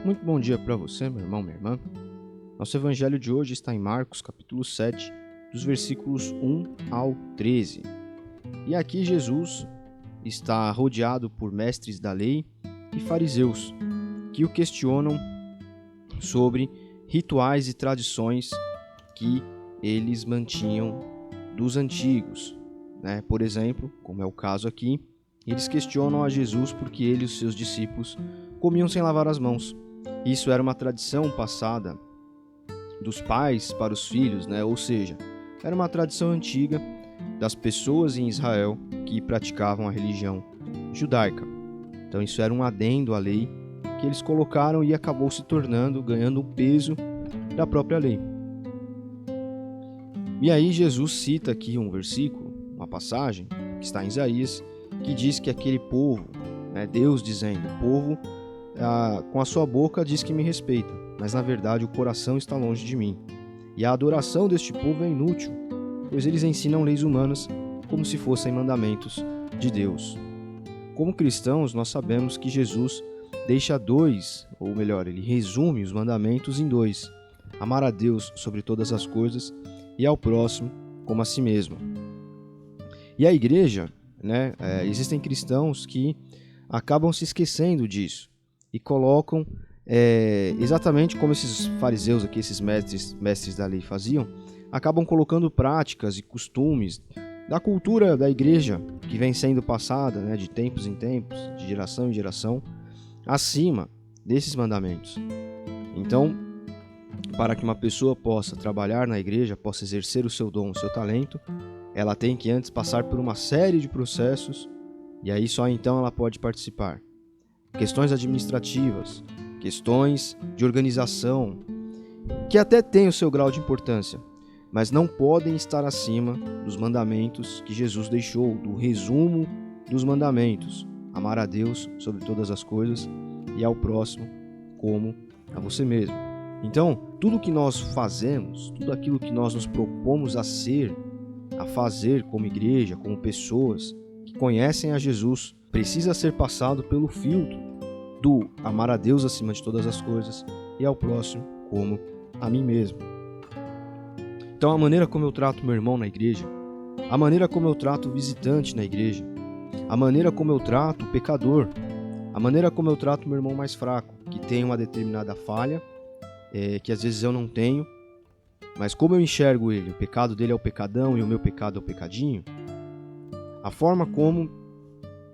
Muito bom dia para você, meu irmão, minha irmã. Nosso evangelho de hoje está em Marcos, capítulo 7, dos versículos 1 ao 13. E aqui Jesus está rodeado por mestres da lei e fariseus, que o questionam sobre rituais e tradições que eles mantinham dos antigos, né? Por exemplo, como é o caso aqui, eles questionam a Jesus porque ele e os seus discípulos comiam sem lavar as mãos. Isso era uma tradição passada dos pais para os filhos, né? Ou seja, era uma tradição antiga das pessoas em Israel que praticavam a religião judaica. Então isso era um adendo à lei que eles colocaram e acabou se tornando, ganhando o peso da própria lei. E aí Jesus cita aqui um versículo, uma passagem, que está em Isaías, que diz que aquele povo, né, Deus dizendo, o povo com a sua boca diz que me respeita, mas na verdade o coração está longe de mim. E a adoração deste povo é inútil, pois eles ensinam leis humanas como se fossem mandamentos de Deus. Como cristãos, nós sabemos que Jesus deixa dois, ou melhor, ele resume os mandamentos em dois: amar a Deus sobre todas as coisas e ao próximo como a si mesmo. E a igreja, né, existem cristãos que acabam se esquecendo disso e colocam, exatamente como esses fariseus aqui, esses mestres da lei faziam, acabam colocando práticas e costumes da cultura da igreja que vem sendo passada, né, de tempos em tempos, de geração em geração, acima desses mandamentos. Então, para que uma pessoa possa trabalhar na igreja, possa exercer o seu dom, o seu talento, ela tem que antes passar por uma série de processos e aí só então ela pode participar. Questões administrativas, questões de organização, que até têm o seu grau de importância, mas não podem estar acima dos mandamentos que Jesus deixou, do resumo dos mandamentos: amar a Deus sobre todas as coisas e ao próximo como a você mesmo. Então, tudo que nós fazemos, tudo aquilo que nós nos propomos a ser, a fazer como igreja, como pessoas que conhecem a Jesus, precisa ser passado pelo filtro do amar a Deus acima de todas as coisas e ao próximo como a mim mesmo. Então, a maneira como eu trato meu irmão na igreja, a maneira como eu trato o visitante na igreja, a maneira como eu trato o pecador, a maneira como eu trato meu irmão mais fraco, que tem uma determinada falha, que às vezes eu não tenho, mas como eu enxergo ele, o pecado dele é o pecadão e o meu pecado é o pecadinho, a forma como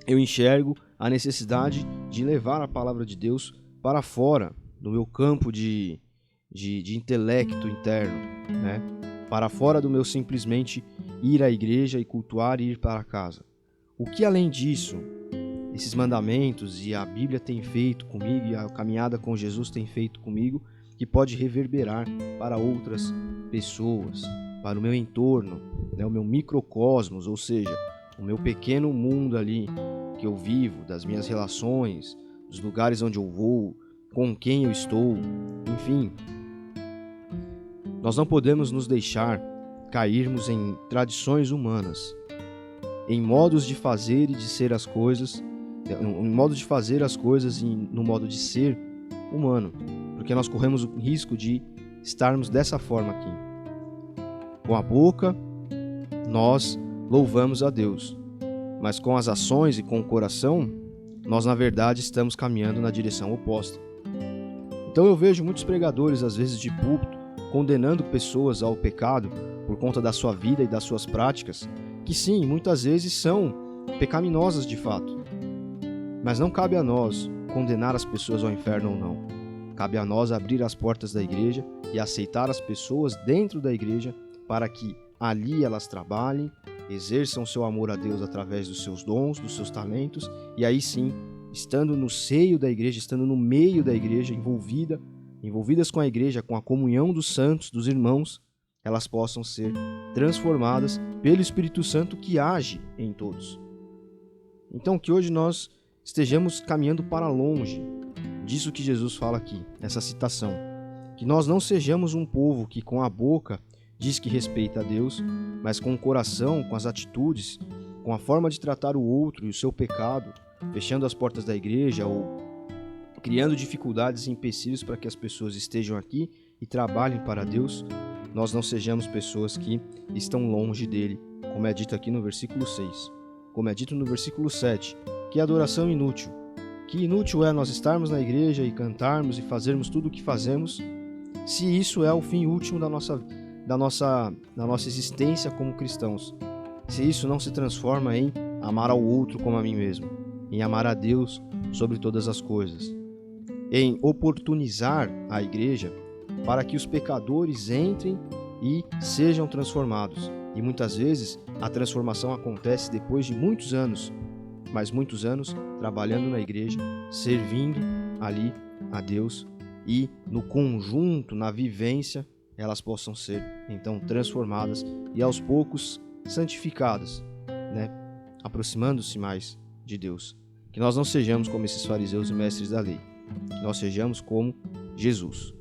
eu enxergo a necessidade de levar a palavra de Deus para fora do meu campo de intelecto interno, né? Para fora do meu simplesmente ir à igreja e cultuar e ir para casa. O que além disso, esses mandamentos e a Bíblia tem feito comigo e a caminhada com Jesus tem feito comigo, que pode reverberar para outras pessoas, para o meu entorno, né? O meu microcosmos, ou seja, o meu pequeno mundo ali que eu vivo, das minhas relações, dos lugares onde eu vou, com quem eu estou, enfim. Nós não podemos nos deixar cairmos em tradições humanas, em modos de fazer e de ser as coisas, em modo de fazer as coisas e no modo de ser humano, porque nós corremos o risco de estarmos dessa forma aqui. Com a boca, nós louvamos a Deus, mas com as ações e com o coração, nós na verdade estamos caminhando na direção oposta. Então eu vejo muitos pregadores, às vezes de púlpito, condenando pessoas ao pecado por conta da sua vida e das suas práticas, que sim, muitas vezes são pecaminosas de fato. Mas não cabe a nós condenar as pessoas ao inferno ou não. Cabe a nós abrir as portas da igreja e aceitar as pessoas dentro da igreja para que ali elas trabalhem, exerçam seu amor a Deus através dos seus dons, dos seus talentos, e aí sim, estando no seio da igreja, estando no meio da igreja, envolvidas com a igreja, com a comunhão dos santos, dos irmãos, elas possam ser transformadas pelo Espírito Santo que age em todos. Então, que hoje nós estejamos caminhando para longe disso que Jesus fala aqui, essa citação. Que nós não sejamos um povo que com a boca diz que respeita a Deus, mas com o coração, com as atitudes, com a forma de tratar o outro e o seu pecado, fechando as portas da igreja ou criando dificuldades e empecilhos para que as pessoas estejam aqui e trabalhem para Deus, nós não sejamos pessoas que estão longe dele, como é dito aqui no versículo 6. Como é dito no versículo 7, que é adoração inútil. Que inútil é nós estarmos na igreja e cantarmos e fazermos tudo o que fazemos, se isso é o fim último da nossa existência como cristãos. Se isso não se transforma em amar ao outro como a mim mesmo, em amar a Deus sobre todas as coisas, em oportunizar a igreja para que os pecadores entrem e sejam transformados. E muitas vezes a transformação acontece depois de muitos anos, mas muitos anos trabalhando na igreja, servindo ali a Deus, e no conjunto, na vivência, elas possam ser então transformadas e aos poucos santificadas, aproximando-se mais de Deus. Que nós não sejamos como esses fariseus e mestres da lei, que nós sejamos como Jesus,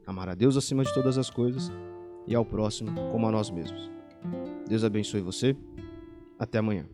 amar a Deus acima de todas as coisas e ao próximo como a nós mesmos. Deus abençoe você. Até amanhã.